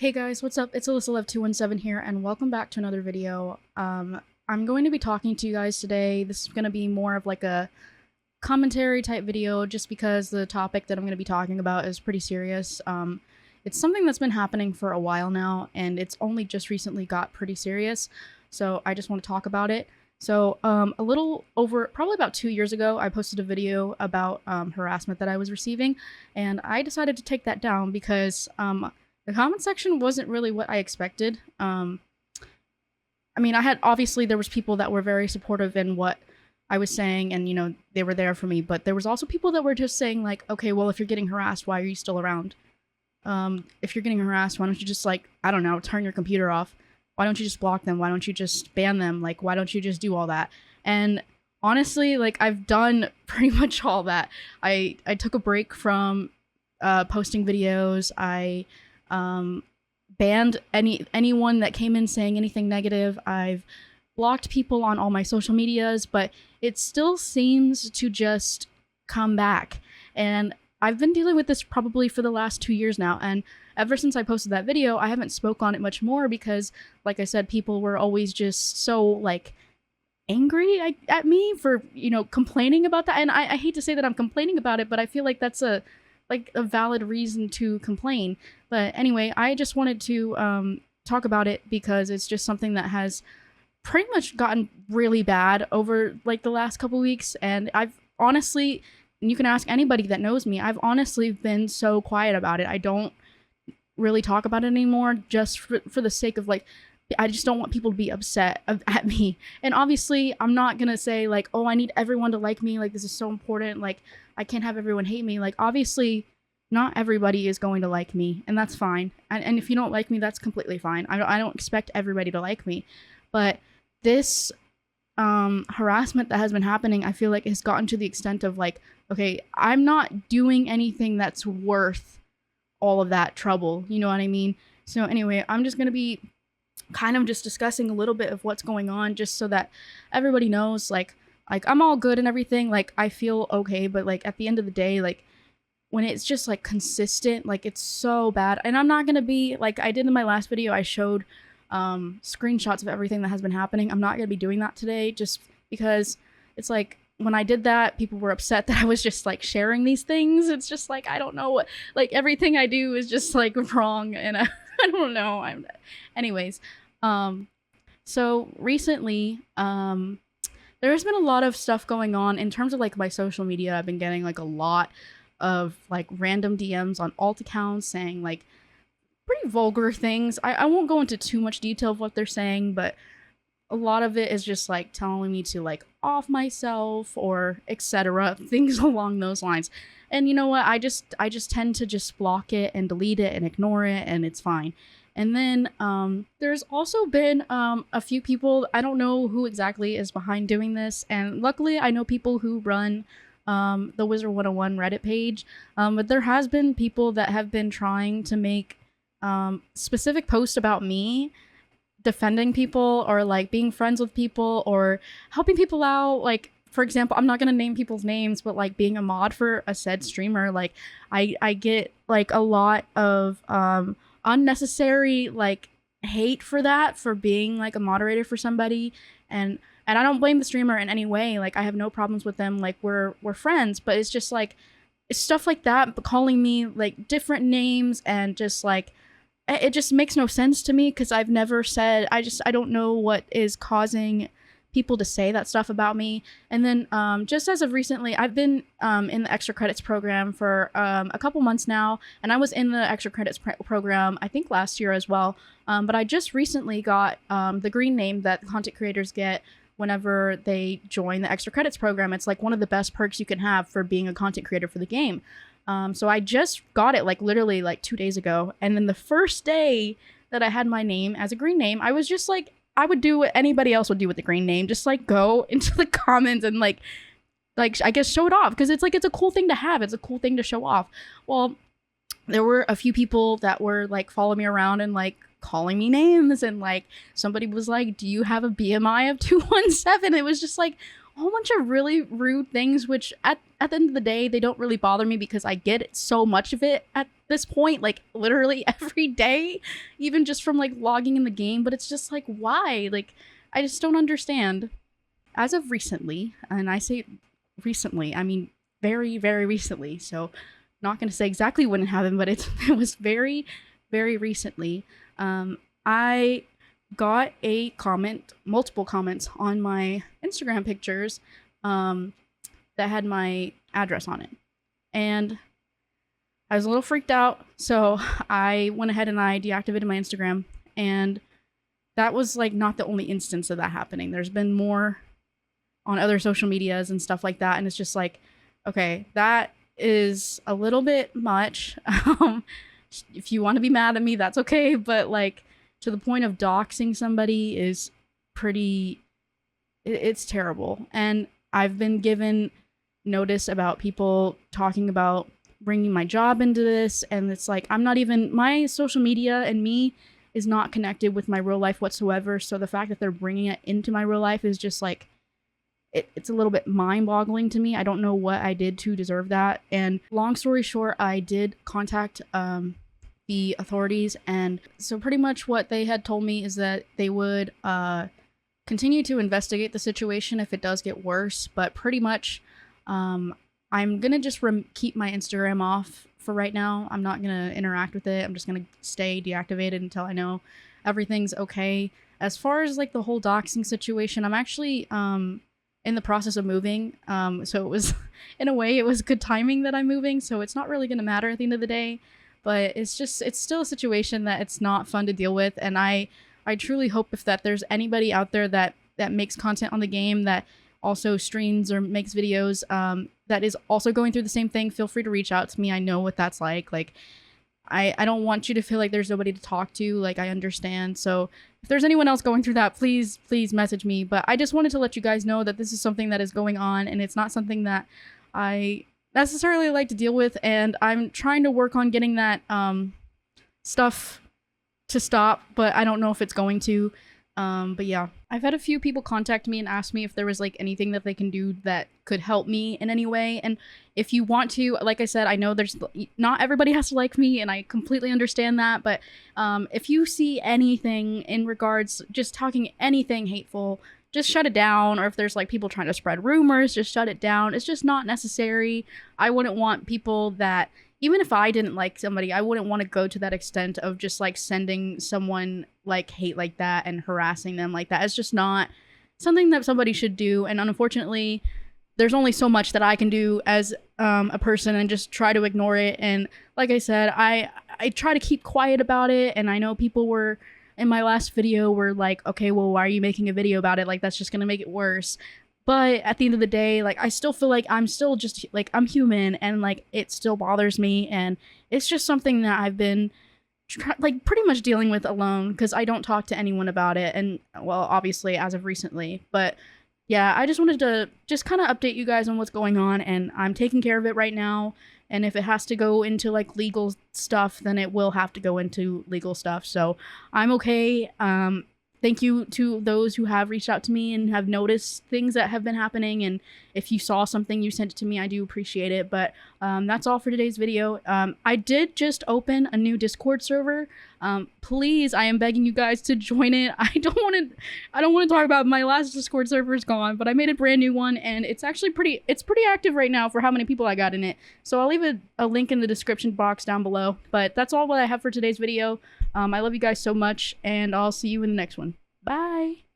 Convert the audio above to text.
Hey guys, what's up? It's AlyssaLove217 here, and welcome back to another video. I'm going to be talking to you guys today. This is going to be more of like a commentary type video, just because the topic that I'm going to be talking about is pretty serious. It's something that's been happening for a while now, and it's only just recently got pretty serious, so I just want to talk about it. So, a little over, probably about 2 years ago, I posted a video about harassment that I was receiving, and I decided to take that down because the comment section wasn't really what I expected. I mean, obviously there was people that were very supportive in what I was saying, and they were there for me, but there was also people that were just saying like, okay, well, if you're getting harassed, why are you still around? If you're getting harassed, why don't you just, like, I don't know, turn your computer off? Why don't you just block them? Why don't you just ban them? Like, why don't you just do all that? And honestly, like, I've done pretty much all that. I took a break from posting videos. I banned anyone that came in saying anything negative. I've blocked people on all my social medias, but it still seems to just come back. And I've been dealing with this probably for the last 2 years now, and ever since I posted that video, I haven't spoke on it much more because, like I said, people were always just so, like, angry at me for, complaining about that. And I hate to say that I'm complaining about it, but I feel like that's a valid reason to complain. But anyway, I just wanted to talk about it because it's just something that has pretty much gotten really bad over, like, the last couple weeks. And I've honestly, and you can ask anybody that knows me, I've honestly been so quiet about it. I don't really talk about it anymore, just for the sake of, like, I just don't want people to be upset at me. And obviously, I'm not gonna say, like, oh, I need everyone to like me, like, this is so important, like, I can't have everyone hate me. Like, obviously, not everybody is going to like me, and that's fine. And if you don't like me, that's completely fine. I don't expect everybody to like me. But this harassment that has been happening, I feel like has gotten to the extent of, like, okay, I'm not doing anything that's worth all of that trouble. You know what I mean? So anyway, I'm just gonna be kind of just discussing a little bit of what's going on, just so that everybody knows, like I'm all good and everything. Like, I feel okay, but, like, at the end of the day, like, when it's just, like, consistent, like, it's so bad. And I'm not gonna be, like I did in my last video, I showed screenshots of everything that has been happening. I'm not gonna be doing that today, just because it's like, when I did that, people were upset that I was just, like, sharing these things. It's just like, I don't know what, like, everything I do is just, like, wrong, and I don't know. Anyways, so recently, there's been a lot of stuff going on in terms of, like, my social media. I've been getting, like, a lot of, like, random DMs on alt accounts saying, like, pretty vulgar things. I won't go into too much detail of what they're saying, but a lot of it is just, like, telling me to, like, off myself or etc. Things along those lines. And you know what? I just tend to just block it and delete it and ignore it, and it's fine. And then there's also been a few people, I don't know who exactly is behind doing this, and luckily I know people who run the Wizard 101 Reddit page, but there has been people that have been trying to make specific posts about me defending people, or, like, being friends with people, or helping people out. Like, for example, I'm not gonna name people's names, but, like, being a mod for a said streamer, like, I get, like, a lot of unnecessary, like, hate for that, for being, like, a moderator for somebody. And I don't blame the streamer in any way. Like, I have no problems with them. Like, we're friends, but it's just, like, it's stuff like that, but calling me, like, different names, and just, like, it just makes no sense to me, because I've never said, I don't know what is causing people to say that stuff about me. And then just as of recently, I've been in the extra credits program for a couple months now, and I was in the extra credits program I think last year as well, but I just recently got the green name that content creators get whenever they join the extra credits program. It's, like, one of the best perks you can have for being a content creator for the game. So I just got it, like, literally, like, 2 days ago. And then the first day that I had my name as a green name, I was just like, I would do what anybody else would do with the green name. Just, like, go into the comments and, like, I guess show it off. Because it's, like, it's a cool thing to have. It's a cool thing to show off. Well, there were a few people that were, like, following me around and, like, calling me names. And, like, somebody was like, do you have a BMI of 217? It was just like, whole bunch of really rude things, which at the end of the day, they don't really bother me because I get so much of it at this point, like literally every day, even just from like logging in the game. But it's just like, why? Like, I just don't understand. As of recently, and I say recently, I mean very, very recently, so not going to say exactly when it happened, but it was very, very recently. I got a comment, multiple comments on my Instagram pictures that had my address on it. And I was a little freaked out, so I went ahead and I deactivated my Instagram. And that was like not the only instance of that happening. There's been more on other social medias and stuff like that. And it's just like, okay, that is a little bit much. If you want to be mad at me, that's okay. But like, to the point of doxing somebody is pretty, it's terrible. And I've been given notice about people talking about bringing my job into this. And it's like, I'm not even, my social media and me is not connected with my real life whatsoever. So the fact that they're bringing it into my real life is just like, it's a little bit mind-boggling to me. I don't know what I did to deserve that. And long story short, I did contact the authorities, and so pretty much what they had told me is that they would continue to investigate the situation if it does get worse. But pretty much, I'm gonna just keep my Instagram off for right now. I'm not gonna interact with it. I'm just gonna stay deactivated until I know everything's okay. As far as like the whole doxing situation, I'm actually in the process of moving. So it was, in a way, it was good timing that I'm moving. So it's not really going to matter at the end of the day, but it's still a situation that it's not fun to deal with. And I truly hope if that there's anybody out there that makes content on the game, that also streams or makes videos, that is also going through the same thing, feel free to reach out to me. I know what that's like. Like, I don't want you to feel like there's nobody to talk to. Like, I understand. So if there's anyone else going through that, please message me. But I just wanted to let you guys know that this is something that is going on, and it's not something that I necessarily like to deal with. And I'm trying to work on getting that stuff to stop, but I don't know if it's going to. But yeah, I've had a few people contact me and ask me if there was like anything that they can do that could help me in any way. And if you want to, like I said, I know there's not everybody has to like me, and I completely understand that. But if you see anything in regards, just talking anything hateful, just shut it down. Or if there's like people trying to spread rumors, just shut it down. It's just not necessary. I wouldn't want people that, even if I didn't like somebody, I wouldn't want to go to that extent of just like sending someone like hate like that and harassing them like that. It's just not something that somebody should do. And unfortunately, there's only so much that I can do as a person, and just try to ignore it. And like I said, I try to keep quiet about it. And I know people were, in my last video, were like, okay, well, why are you making a video about it? Like, that's just going to make it worse. But at the end of the day, like, I still feel like I'm still just, like, I'm human, and, like, it still bothers me, and it's just something that I've been, like, pretty much dealing with alone, because I don't talk to anyone about it, and, well, obviously, as of recently. But, yeah, I just wanted to just kind of update you guys on what's going on, and I'm taking care of it right now, and if it has to go into, like, legal stuff, then it will have to go into legal stuff, so I'm okay. Thank you to those who have reached out to me and have noticed things that have been happening. And if you saw something, you sent it to me. I do appreciate it. But that's all for today's video. I did just open a new Discord server. Please, I am begging you guys to join it. I don't want to talk about my last Discord server is gone, but I made a brand new one, and it's actually pretty active right now for how many people I got in it. So I'll leave a link in the description box down below. But that's all what I have for today's video. I love you guys so much, and I'll see you in the next one. Bye!